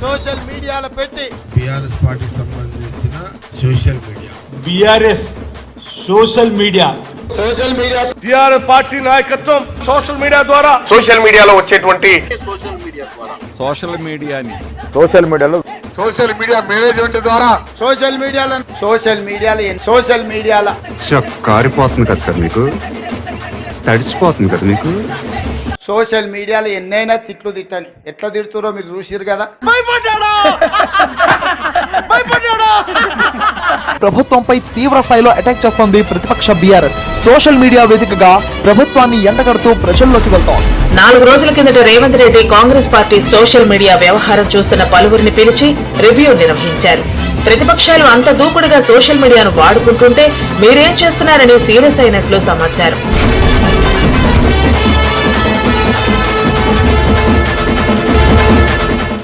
Social మీడియాలో పెట్టి BRS పార్టీకి సంబంధించిన social media BRS social media TRS party నాయకత్వం సోషల్ మీడియా ద్వారా సోషల్ మీడియాలో వచ్చేటువంటి సోషల్ మీడియాని సోషల్ మీడియా మేనేజ్మెంట్ ద్వారా సోషల్ మీడియాలో కారిపోతుంది కదా సార్, మీకు తడిచిపోతుంది కదా మీకు. సోషల్ మీడియాలో ఎన్నైనా తిట్లు తిట్టండి, ఎట్లా తిడుతురో మీరు చూసిరు కదా. ప్రభుత్వంపై తీవ్ర స్థాయిలో అటాక్ చేస్తోంది ప్రతిపక్ష బీఆర్ఎస్. సోషల్ మీడియా వేదికగా ప్రభుత్వాన్ని ఎండగడుతూ ప్రజల్లోకి వెళ్తోంది. 4 రోజుల కిందట Revanth Reddy Congress party social media వ్యవహారం చూస్తున్న పలువురిని పిలిచి రివ్యూ నిర్వహించారు. ప్రతిపక్షాలు అంత దూకుడుగా సోషల్ మీడియాను వాడుకుంటుంటే మీరేం చేస్తున్నారని సీరియస్ అయినట్లు సమాచారం.